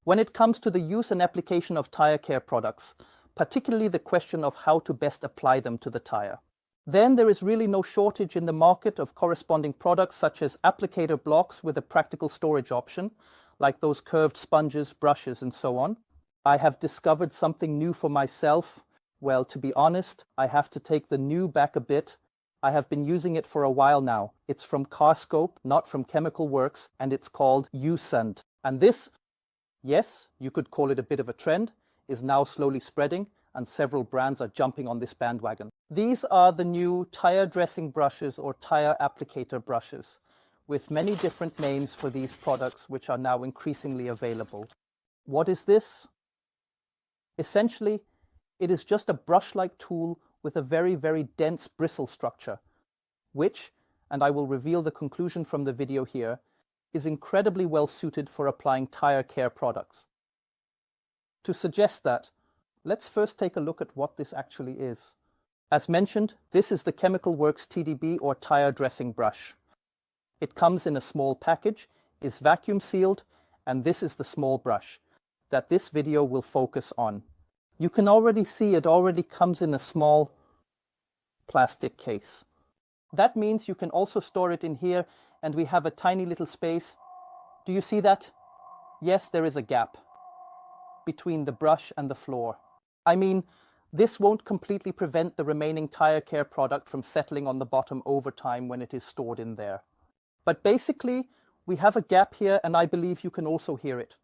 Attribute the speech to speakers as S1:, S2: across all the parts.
S1: When it comes to the use and application of tire care products, particularly the question of how to best apply them to the tire, then there is really no shortage in the market of corresponding products such as applicator blocks with a practical storage option, like those curved sponges, brushes, and so on. I have discovered something new for myself. Well, to be honest, I have to take the new back a bit. I have been using it for a while now. It's from Carscope, not from chemicalworkz, and it's called U-Sand. And this, yes, you could call it a bit of a trend, is now slowly spreading, and several brands are jumping on this bandwagon. These are the new tire dressing brushes or tire applicator brushes, with many different names for these products which are now increasingly available. What is this? Essentially, it is just a brush-like tool with a very, very dense bristle structure, which, and I will reveal the conclusion from the video here, is incredibly well suited for applying tire care products. To suggest that, let's first take a look at what this actually is. As mentioned, this is the chemicalworkz TDB or tire dressing brush. It comes in a small package, is vacuum sealed, and this is the small brush that this video will focus on. You can already see it already comes in a small plastic case. That means you can also store it in here, and we have a tiny little space. Do you see that? Yes, there is a gap between the brush and the floor. I mean, this won't completely prevent the remaining tire care product from settling on the bottom over time when it is stored in there. But basically, we have a gap here, and I believe you can also hear it.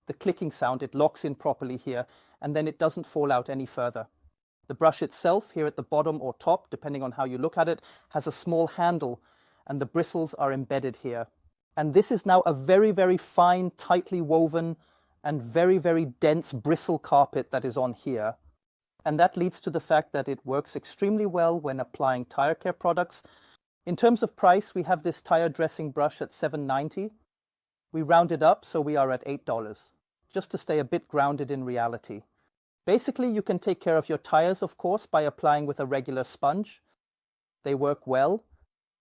S1: The clicking sound, it locks in properly here, and then it doesn't fall out any further. The brush itself, here at the bottom or top, depending on how you look at it, has a small handle, and the bristles are embedded here. And this is now a very, very fine, tightly woven, and very, very dense bristle carpet that is on here. And that leads to the fact that it works extremely well when applying tire care products. In terms of price, we have this tire dressing brush at $7.90. We round it up, so we are at $8, just to stay a bit grounded in reality. Basically, you can take care of your tires, of course, by applying with a regular sponge. They work well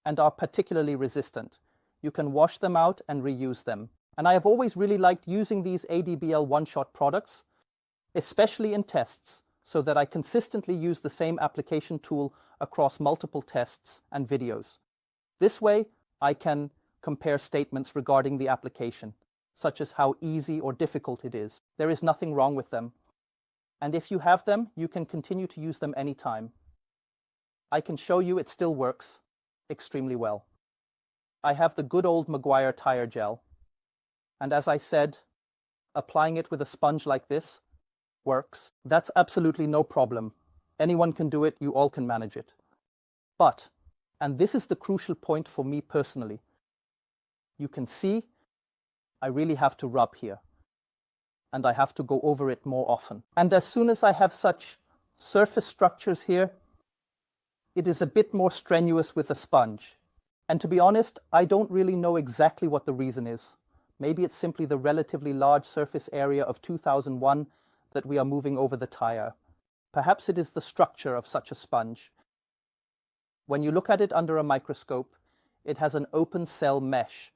S1: and are particularly resistant. You can wash them out and reuse them. And I have always really liked using these ADBL one-shot products, especially in tests, so that I consistently use the same application tool across multiple tests and videos. This way, I can compare statements regarding the application, such as how easy or difficult it is. There is nothing wrong with them. And if you have them, you can continue to use them anytime. I can show you it still works extremely well. I have the good old Maguire tire gel. And as I said, applying it with a sponge like this works. That's absolutely no problem. Anyone can do it, you all can manage it. But, and this is the crucial point for me personally, you can see I really have to rub here. And I have to go over it more often. And as soon as I have such surface structures here, it is a bit more strenuous with a sponge. And to be honest, I don't really know exactly what the reason is. Maybe it's simply the relatively large surface area of 2001 that we are moving over the tire. Perhaps it is the structure of such a sponge. When you look at it under a microscope, it has an open cell mesh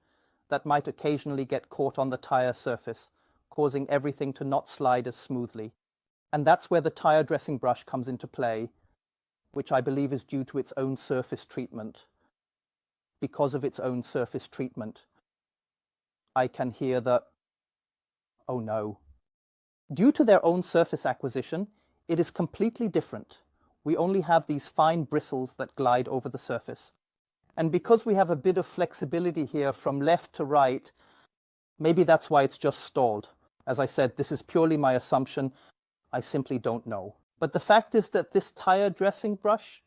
S1: that might occasionally get caught on the tire surface, causing everything to not slide as smoothly. And that's where the tire dressing brush comes into play, which I believe is due to its own surface treatment. Because of its own surface treatment, I can hear the, oh no. Due to their own surface acquisition, it is completely different. We only have these fine bristles that glide over the surface. And because we have a bit of flexibility here from left to right, maybe that's why it's just stalled. As I said, this is purely my assumption. I simply don't know. But the fact is that this tire dressing brush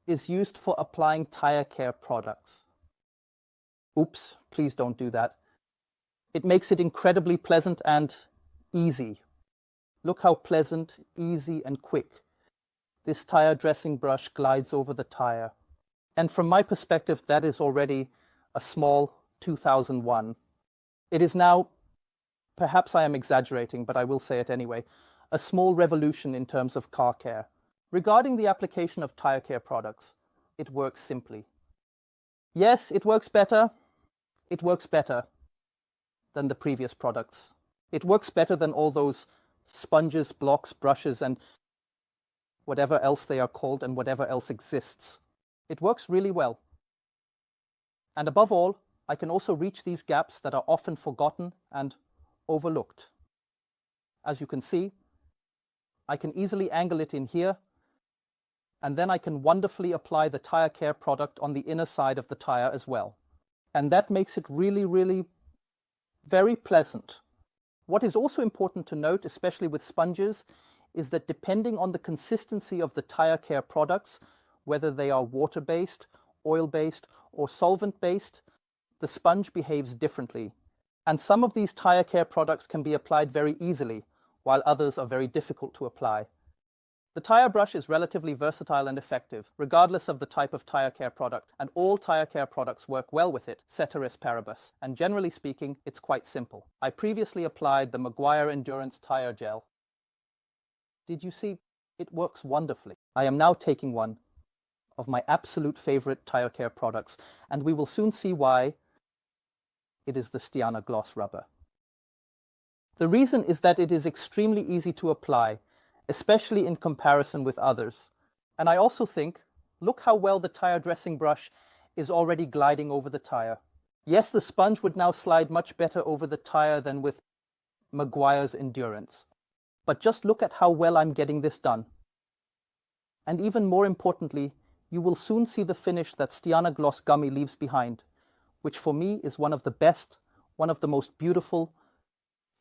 S1: is used for applying tire care products. Oops, please don't do that. It makes it incredibly pleasant and easy. Look how pleasant, easy, and quick this tire dressing brush glides over the tire. And from my perspective, that is already a small 2001. It is now, perhaps I am exaggerating, but I will say it anyway, a small revolution in terms of car care. Regarding the application of tire care products, it works simply. Yes, it works better. It works better. than the previous products. It works better than all those sponges, blocks, brushes, and whatever else they are called and whatever else exists. It works really well. And above all, I can also reach these gaps that are often forgotten and overlooked. As you can see, I can easily angle it in here, and then I can wonderfully apply the tire care product on the inner side of the tire as well. And that makes it really, really very pleasant. What is also important to note, especially with sponges, is that depending on the consistency of the tire care products, whether they are water-based, oil-based, or solvent-based, the sponge behaves differently. And some of these tire care products can be applied very easily, while others are very difficult to apply. The tire brush is relatively versatile and effective, regardless of the type of tire care product, and all tire care products work well with it, ceteris paribus, and generally speaking, it's quite simple. I previously applied the Meguiar Endurance Tire Gel. Did you see? It works wonderfully. I am now taking one of my absolute favorite tire care products, and we will soon see why. It is the Stiana Gloss Rubber. The reason is that it is extremely easy to apply, especially in comparison with others. And I also think, look how well the tire dressing brush is already gliding over the tire. Yes, the sponge would now slide much better over the tire than with Meguiar's Endurance. But just look at how well I'm getting this done. And even more importantly, you will soon see the finish that Stiana Gloss Gummy leaves behind, which for me is one of the best, one of the most beautiful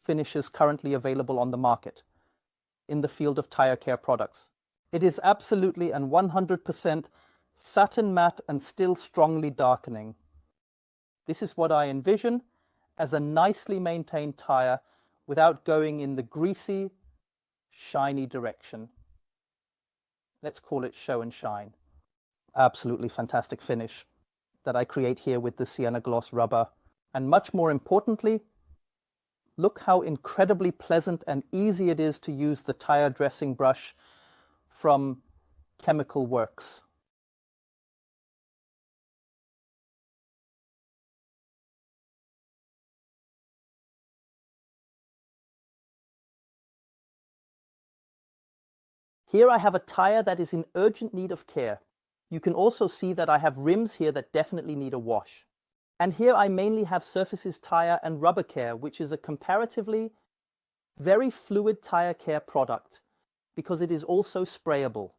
S1: finishes currently available on the market in the field of tire care products. It is absolutely and 100% satin matte and still strongly darkening. This is what I envision as a nicely maintained tire without going in the greasy, shiny direction. Let's call it show and shine. Absolutely fantastic finish that I create here with the Sienna Gloss Rubber. And much more importantly, look how incredibly pleasant and easy it is to use the tire dressing brush from chemicalworkz. Here I have a tire that is in urgent need of care. You can also see that I have rims here that definitely need a wash. And here I mainly have surfaces tire and rubber care, which is a comparatively very fluid tire care product because it is also sprayable.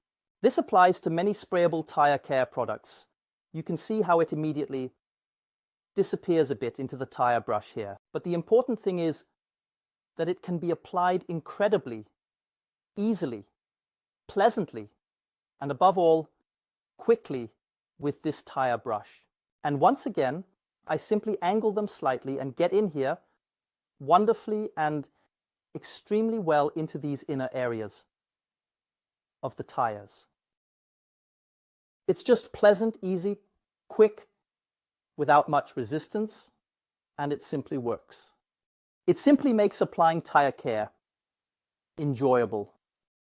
S1: This applies to many sprayable tire care products. You can see how it immediately disappears a bit into the tire brush here. But the important thing is that it can be applied incredibly, easily, pleasantly, and above all, quickly with this tire brush. And once again, I simply angle them slightly and get in here wonderfully and extremely well into these inner areas of the tires. It's just pleasant, easy, quick, without much resistance, and it simply works. It simply makes applying tire care enjoyable.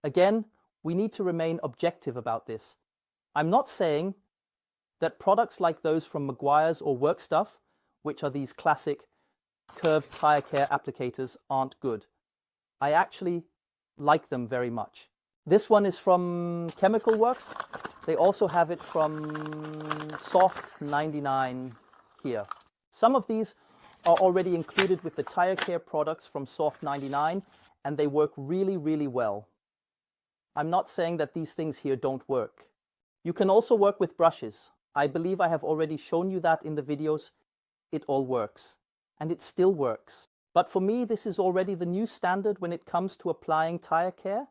S1: Again, we need to remain objective about this. I'm not saying that products like those from Meguiar's or Work Stuff, which are these classic curved tire care applicators, aren't good. I actually like them very much. This one is from chemicalworkz. They also have it from Soft 99 here. Some of these are already included with the tire care products from Soft 99, and they work really, really well. I'm not saying that these things here don't work. You can also work with brushes. I believe I have already shown you that in the videos. It all works. And it still works. But for me, this is already the new standard when it comes to applying tire care.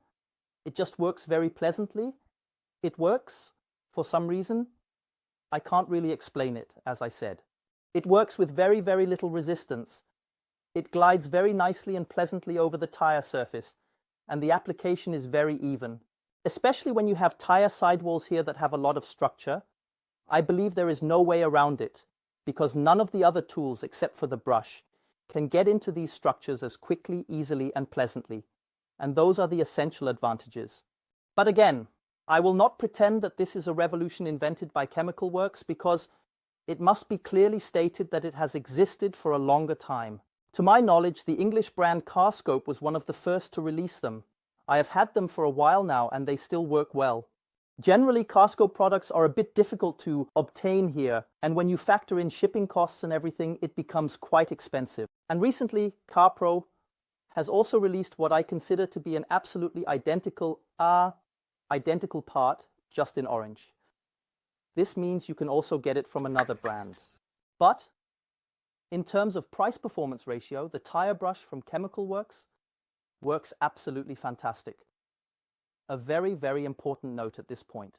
S1: It just works very pleasantly. It works for some reason. I can't really explain it, as I said. It works with very, very little resistance. It glides very nicely and pleasantly over the tire surface, and the application is very even. Especially when you have tire sidewalls here that have a lot of structure, I believe there is no way around it, because none of the other tools except for the brush can get into these structures as quickly, easily, and pleasantly. And those are the essential advantages. But again, I will not pretend that this is a revolution invented by chemicalworkz, because it must be clearly stated that it has existed for a longer time. To my knowledge, the English brand Carscope was one of the first to release them. I have had them for a while now and they still work well. Generally, Carscope products are a bit difficult to obtain here, and when you factor in shipping costs and everything, it becomes quite expensive. And recently, CarPro has also released what I consider to be an absolutely identical part, just in orange. This means you can also get it from another brand. But in terms of price-performance ratio, the tire brush from chemicalworkz works absolutely fantastic. A very, very important note at this point.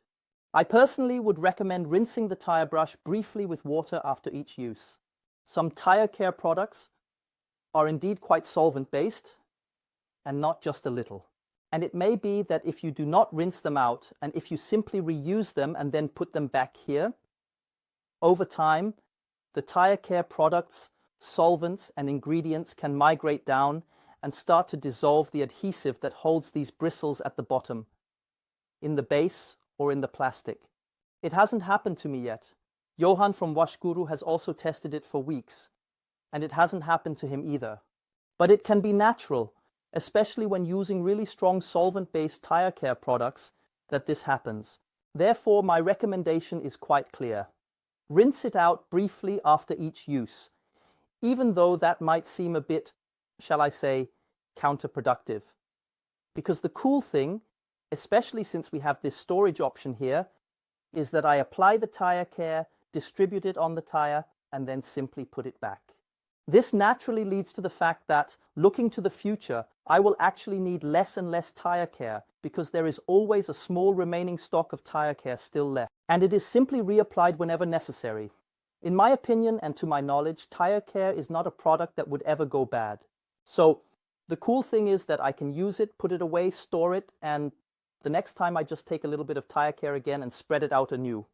S1: I personally would recommend rinsing the tire brush briefly with water after each use. Some tire care products are indeed quite solvent-based, and not just a little. And it may be that if you do not rinse them out, and if you simply reuse them and then put them back here, over time, the tire care products, solvents, and ingredients can migrate down and start to dissolve the adhesive that holds these bristles at the bottom, in the base or in the plastic. It hasn't happened to me yet. Johan from Waschguru has also tested it for weeks, and it hasn't happened to him either. But it can be natural, especially when using really strong solvent-based tire care products, that this happens. Therefore, my recommendation is quite clear. Rinse it out briefly after each use, even though that might seem a bit, shall I say, counterproductive. Because the cool thing, especially since we have this storage option here, is that I apply the tire care, distribute it on the tire, and then simply put it back. This naturally leads to the fact that, looking to the future, I will actually need less and less tire care because there is always a small remaining stock of tire care still left, and it is simply reapplied whenever necessary. In my opinion and to my knowledge, tire care is not a product that would ever go bad. So the cool thing is that I can use it, put it away, store it, and the next time I just take a little bit of tire care again and spread it out anew.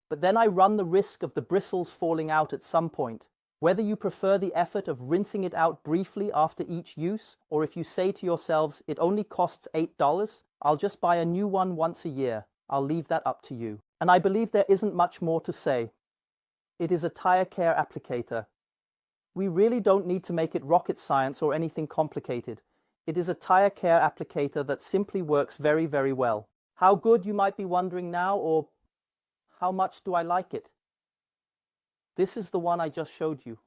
S1: But then I run the risk of the bristles falling out at some point. Whether you prefer the effort of rinsing it out briefly after each use, or if you say to yourselves, it only costs $8, I'll just buy a new one once a year. I'll leave that up to you. And I believe there isn't much more to say. It is a tire care applicator. We really don't need to make it rocket science or anything complicated. It is a tire care applicator that simply works very, very well. How good, you might be wondering now, or how much do I like it? This is the one I just showed you.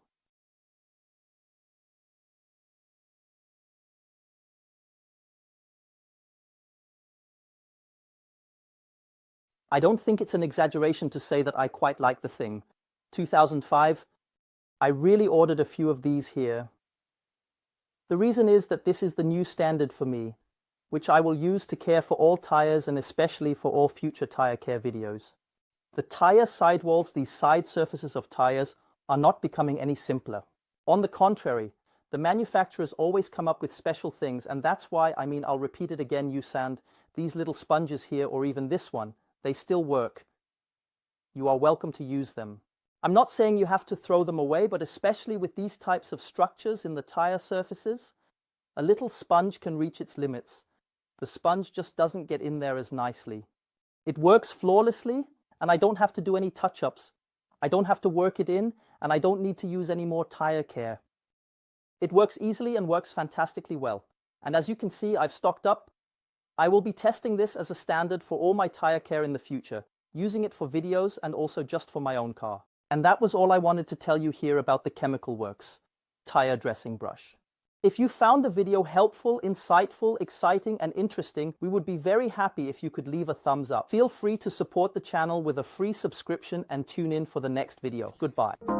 S1: I don't think it's an exaggeration to say that I quite like the thing. 2005, I really ordered a few of these here. The reason is that this is the new standard for me, which I will use to care for all tires and especially for all future tire care videos. The tire sidewalls, these side surfaces of tires, are not becoming any simpler. On the contrary, the manufacturers always come up with special things, and that's why, I'll repeat it again, Usand, these little sponges here, or even this one, they still work. You are welcome to use them. I'm not saying you have to throw them away, but especially with these types of structures in the tire surfaces, a little sponge can reach its limits. The sponge just doesn't get in there as nicely. It works flawlessly, and I don't have to do any touch-ups. I don't have to work it in, and I don't need to use any more tire care. It works easily and works fantastically well. And as you can see, I've stocked up. I will be testing this as a standard for all my tire care in the future, using it for videos and also just for my own car. And that was all I wanted to tell you here about the chemicalworkz tire dressing brush. If you found the video helpful, insightful, exciting, and interesting, we would be very happy if you could leave a thumbs up. Feel free to support the channel with a free subscription and tune in for the next video. Goodbye.